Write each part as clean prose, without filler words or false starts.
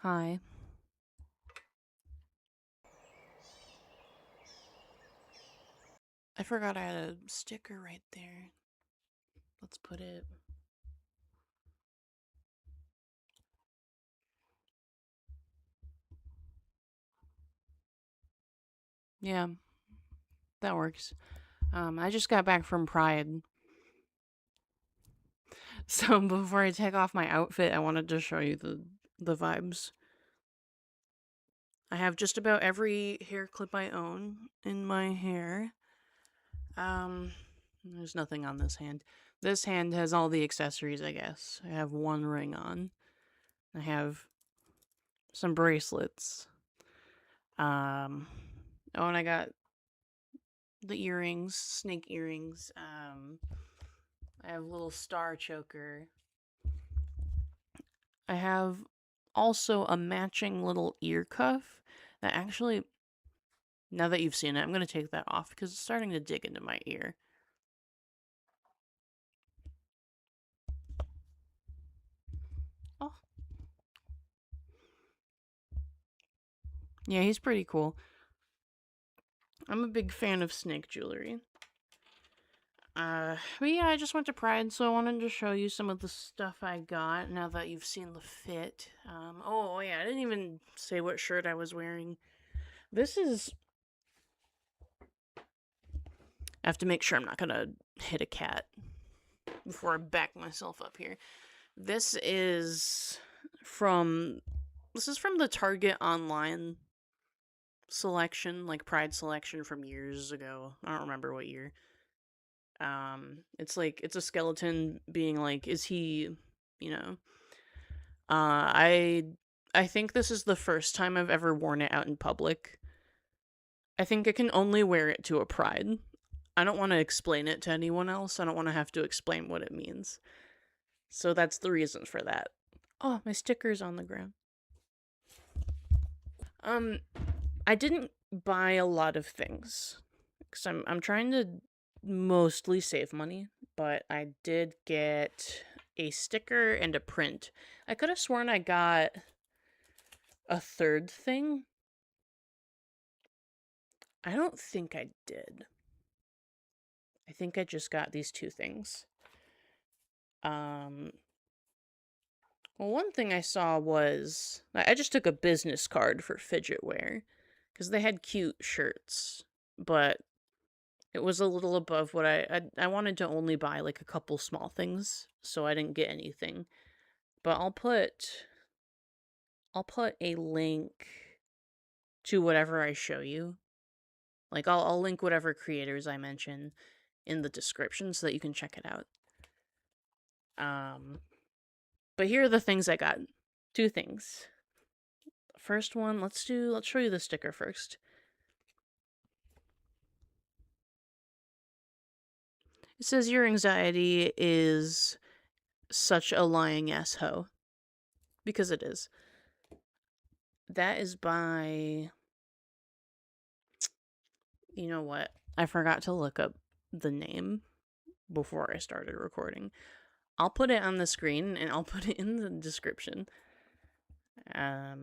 Hi. I forgot I had a sticker right there. Let's put it. Yeah, that works. I just got back from Pride. So before I take off my outfit, I wanted to show you the vibes. I have just about every hair clip I own in my hair. There's nothing on this hand. This hand has all the accessories, I guess. I have one ring on. I have some bracelets. Oh, and I got the earrings, snake earrings. I have a little star choker. I have also a matching little ear cuff that actually, now that you've seen it, I'm going to take that off because it's starting to dig into my ear. Oh. Yeah, he's pretty cool. I'm a big fan of snake jewelry. But yeah, I just went to Pride, so I wanted to show you some of the stuff I got now that you've seen the fit. Oh yeah, I didn't even say what shirt I was wearing. This is... I have to make sure I'm not gonna hit a cat before I back myself up here. This is from the Target online selection, like Pride selection from years ago. I don't remember what year. It's a skeleton being like, is he, you know? Uh, I I think this is the first time I've ever worn it out in public. I think I can only wear it to a Pride. I don't want to explain it to anyone else. I don't want to have to explain what it means. So that's the reason for that. Oh, my sticker's on the ground. Um, I didn't buy a lot of things because I'm trying to mostly save money, but I did get a sticker and a print. I could have sworn I got a third thing. I don't think I did. I think I just got these two things. Um, well, one thing I saw was I just took a business card for fidget wear because they had cute shirts, but it was a little above what I wanted to only buy like a couple small things, so I didn't get anything. But I'll put a link to whatever I show you. Like I'll link whatever creators I mention in the description so that you can check it out. But here are the things I got. Two things. First one, let's show you the sticker first. It says your anxiety is such a lying ass hoe. Because it is. That is by... You know what? I forgot to look up the name before I started recording. I'll put it on the screen and I'll put it in the description. I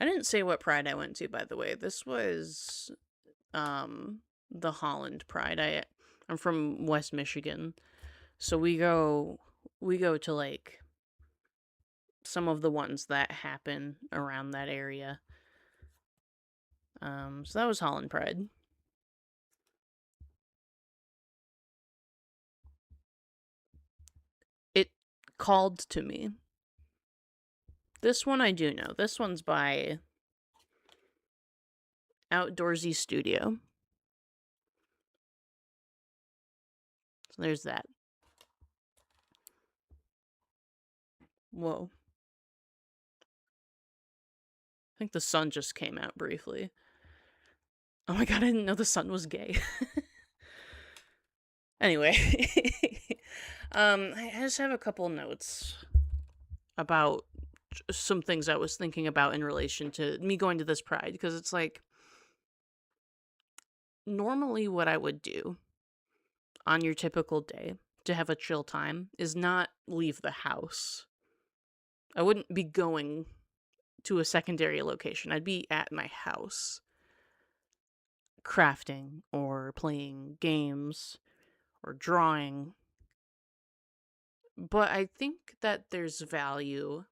didn't say what Pride I went to, by the way. This was the Holland Pride. I'm from West Michigan. So we go to like some of the ones that happen around that area. So that was Holland Pride. It called to me. This one I do know. This one's by Outdoorsy Studio. So there's that. Whoa. I think the sun just came out briefly. Oh my god, I didn't know the sun was gay. Anyway, I just have a couple notes about some things I was thinking about in relation to me going to this Pride, because it's like, normally what I would do on your typical day to have a chill time is not leave the house. I wouldn't be going to a secondary location. I'd be at my house crafting or playing games or drawing. But I think that there's value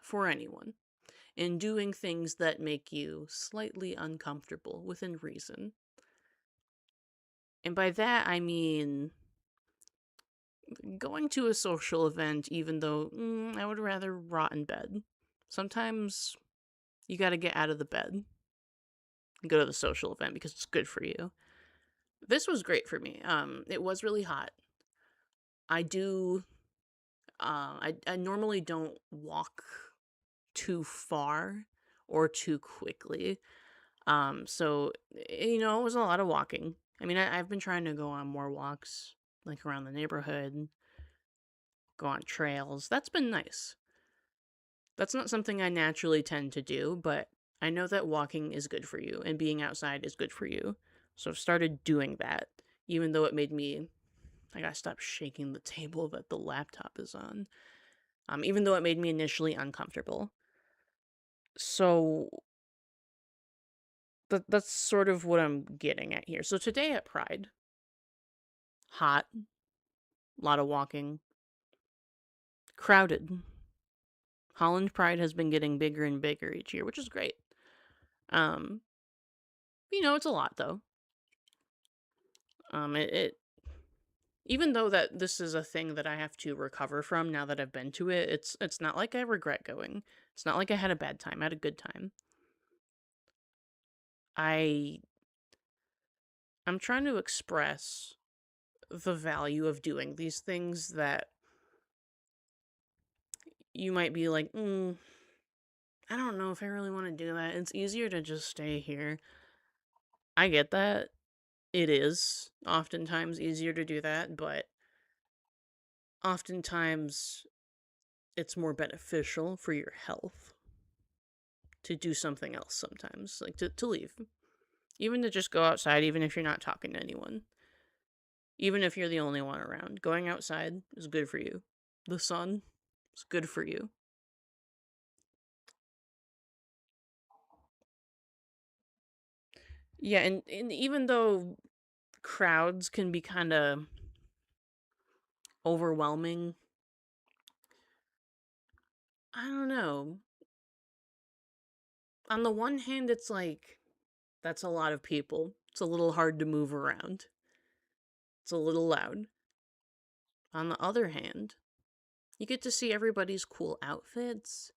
for anyone in doing things that make you slightly uncomfortable within reason. And by that, I mean going to a social event, even though I would rather rot in bed. Sometimes you gotta get out of the bed and go to the social event because it's good for you. This was great for me. It was really hot. I do. I normally don't walk too far or too quickly. So it was a lot of walking. I mean, I've been trying to go on more walks, like around the neighborhood, go on trails. That's been nice. That's not something I naturally tend to do, but I know that walking is good for you and being outside is good for you. So I've started doing that, even though it made me. I gotta stop shaking the table that the laptop is on. Even though it made me initially uncomfortable. So that's sort of what I'm getting at here. So today at Pride, hot, a lot of walking, crowded. Holland Pride has been getting bigger and bigger each year, which is great. Um, it's a lot though. It even though that this is a thing that I have to recover from now that I've been to it, it's not like I regret going. It's not like I had a bad time. I had a good time. I I'm trying to express the value of doing these things that you might be like, I don't know if I really want to do that. It's easier to just stay here. I get that. It is oftentimes easier to do that, but oftentimes it's more beneficial for your health to do something else sometimes, like to leave. Even to just go outside, even if you're not talking to anyone. Even if you're the only one around. Going outside is good for you. The sun is good for you. Yeah, and even though crowds can be kind of overwhelming, I don't know. On the one hand, it's like, that's a lot of people. It's a little hard to move around. It's a little loud. On the other hand, you get to see everybody's cool outfits.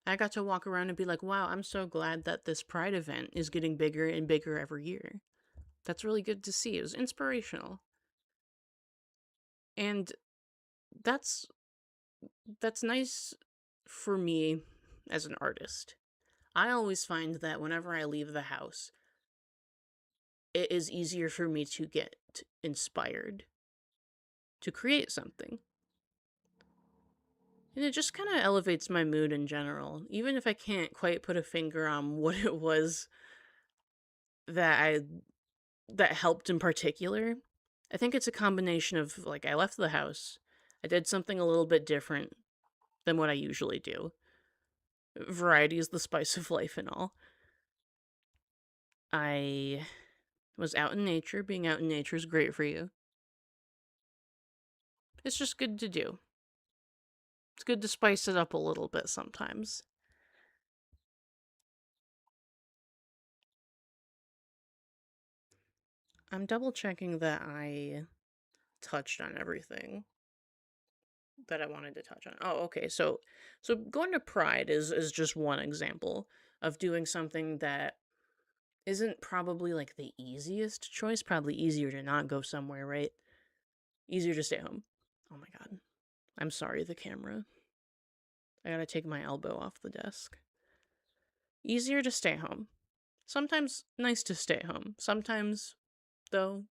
I got to walk around and be like, wow, I'm so glad that this Pride event is getting bigger and bigger every year. That's really good to see. It was inspirational. And that's that's nice for me as an artist. I always find that whenever I leave the house, it is easier for me to get inspired to create something. And it just kind of elevates my mood in general. Even if I can't quite put a finger on what it was that I that helped in particular, I think it's a combination of like I left the house, I did something a little bit different than what I usually do. Variety is the spice of life and all. I was out in nature. Being out in nature is great for you. It's just good to do. It's good to spice it up a little bit sometimes. I'm double checking that I touched on everything that I wanted to touch on. Oh, okay. So going to Pride is just one example of doing something that isn't probably like the easiest choice. Probably easier to not go somewhere, right? Easier to stay home. Oh my god. I'm sorry, the camera. I gotta take my elbow off the desk. Easier to stay home. Sometimes nice to stay home. Sometimes, though,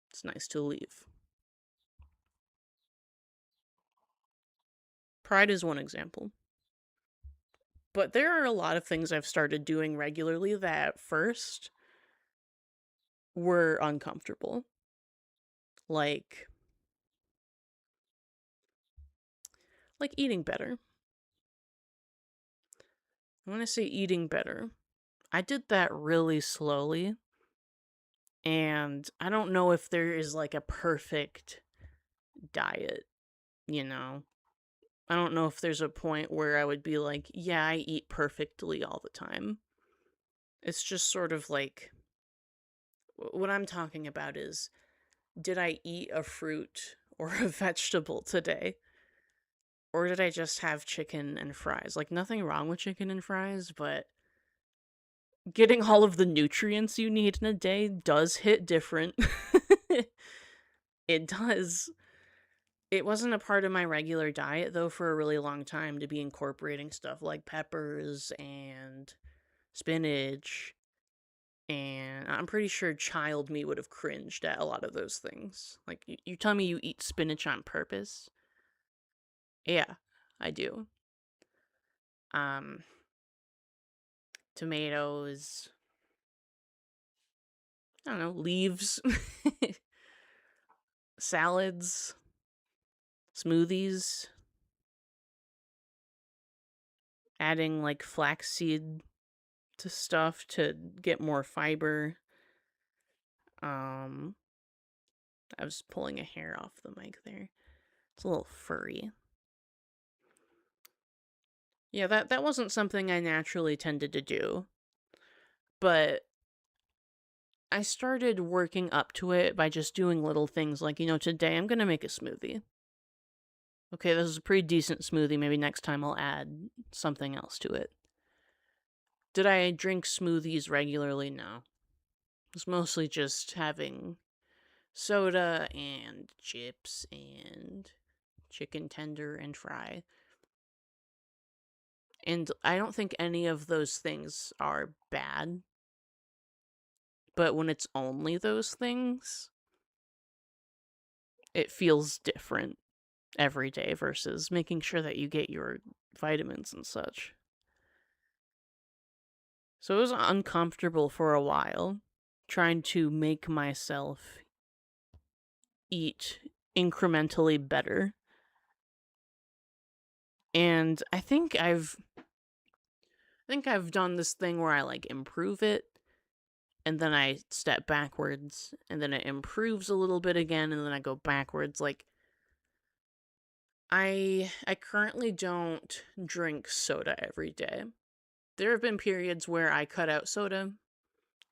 it's nice to leave. Pride is one example. But there are a lot of things I've started doing regularly that at first were uncomfortable. Like eating better. When I say eating better, I did that really slowly, and I don't know if there is like a perfect diet, you know? I don't know if there's a point where I would be like, yeah, I eat perfectly all the time. It's just sort of like what I'm talking about is, did I eat a fruit or a vegetable today? Or did I just have chicken and fries? Like, nothing wrong with chicken and fries, but getting all of the nutrients you need in a day does hit different. It does. It wasn't a part of my regular diet, though, for a really long time to be incorporating stuff like peppers and spinach. And I'm pretty sure child me would have cringed at a lot of those things. Like, you tell me you eat spinach on purpose? Yeah, I do. Um, Tomatoes, I don't know, leaves, salads, smoothies, adding like flaxseed to stuff to get more fiber. Um, I was pulling a hair off the mic there. It's a little furry. Yeah, that wasn't something I naturally tended to do, but I started working up to it by just doing little things like, today I'm gonna make a smoothie. Okay, this is a pretty decent smoothie. Maybe next time I'll add something else to it. Did I drink smoothies regularly? No. It's mostly just having soda and chips and chicken tender and fry. And I don't think any of those things are bad. But when it's only those things, it feels different every day versus making sure that you get your vitamins and such. So it was uncomfortable for a while, trying to make myself eat incrementally better. And I think I've done this thing where I like improve it and then I step backwards and then it improves a little bit again and then I go backwards. Like I currently don't drink soda every day. There have been periods where I cut out soda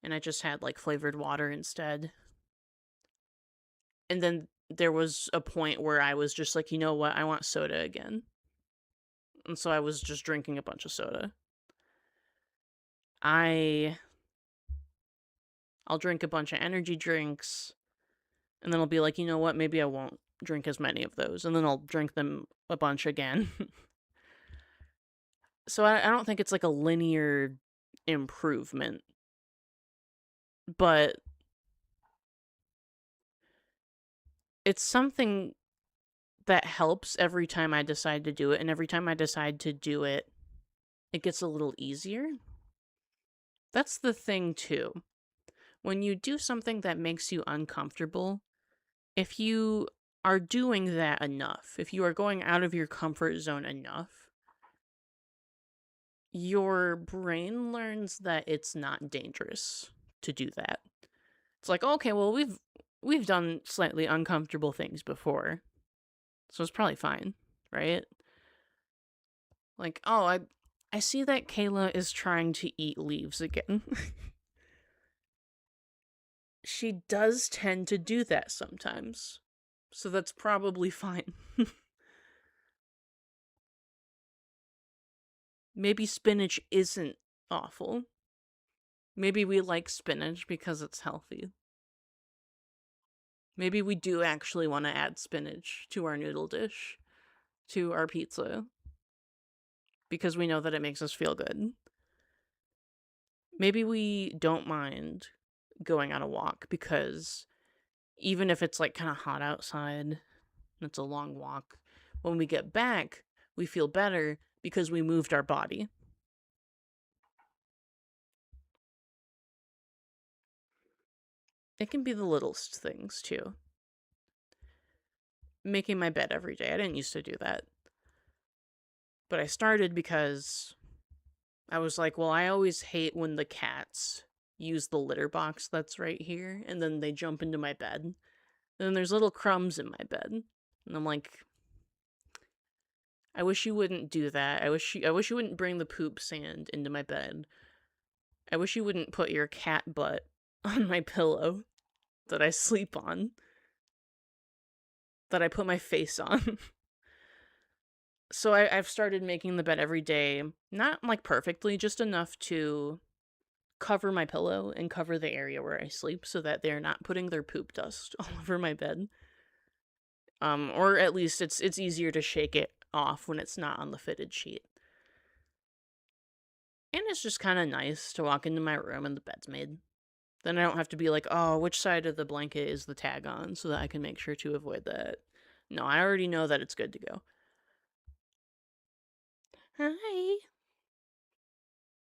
and I just had like flavored water instead. And then there was a point where I was just like, you know what? I want soda again. And so I was just drinking a bunch of soda. I I'll drink a bunch of energy drinks and then I'll be like, you know what? Maybe I won't drink as many of those. And then I'll drink them a bunch again. So I don't think it's like a linear improvement, but it's something that helps every time I decide to do it. And every time I decide to do it, it gets a little easier. That's the thing, too. When you do something that makes you uncomfortable, if you are doing that enough, if you are going out of your comfort zone enough, your brain learns that it's not dangerous to do that. It's like, okay, well, we've done slightly uncomfortable things before, so it's probably fine, right? Like, oh, I see that Kayla is trying to eat leaves again. She does tend to do that sometimes, so that's probably fine. Maybe spinach isn't awful. Maybe we like spinach because it's healthy. Maybe we do actually want to add spinach to our noodle dish, to our pizza, because we know that it makes us feel good. Maybe we don't mind going on a walk because even if it's like kind of hot outside, it's a long walk, when we get back, we feel better because we moved our body. It can be the littlest things too. Making my bed every day. I didn't used to do that. But I started because I was like, well, I always hate when the cats use the litter box that's right here, and then they jump into my bed. And then there's little crumbs in my bed. And I'm like, I wish you wouldn't do that. I wish you wouldn't bring the poop sand into my bed. I wish you wouldn't put your cat butt on my pillow that I sleep on, that I put my face on. So I've started making the bed every day, not like perfectly, just enough to cover my pillow and cover the area where I sleep so that they're not putting their poop dust all over my bed. Or at least it's easier to shake it off when it's not on the fitted sheet. And it's just kind of nice to walk into my room and the bed's made. Then I don't have to be like, oh, which side of the blanket is the tag on so that I can make sure to avoid that. No, I already know that it's good to go. Hi.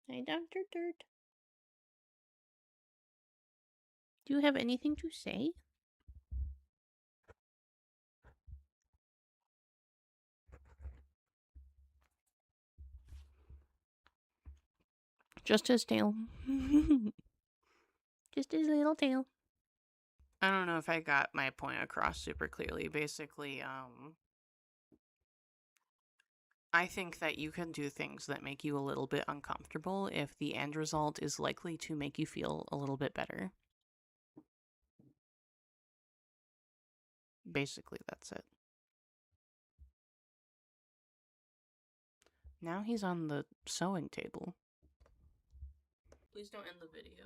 Hi, Dr. Dirt. Do you have anything to say? Just his tail. Just his little tail. I don't know if I got my point across super clearly. Basically, I think that you can do things that make you a little bit uncomfortable if the end result is likely to make you feel a little bit better. Basically, that's it. Now he's on the sewing table. Please don't end the video.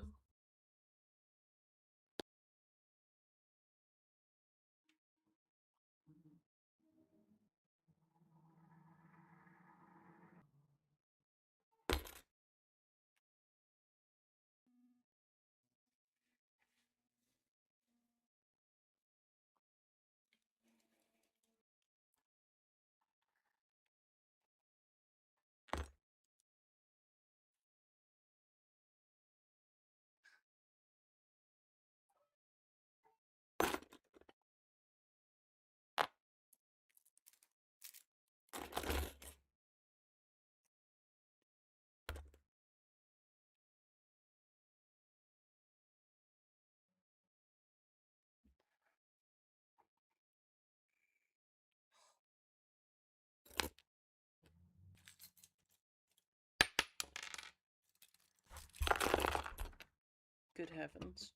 Good heavens.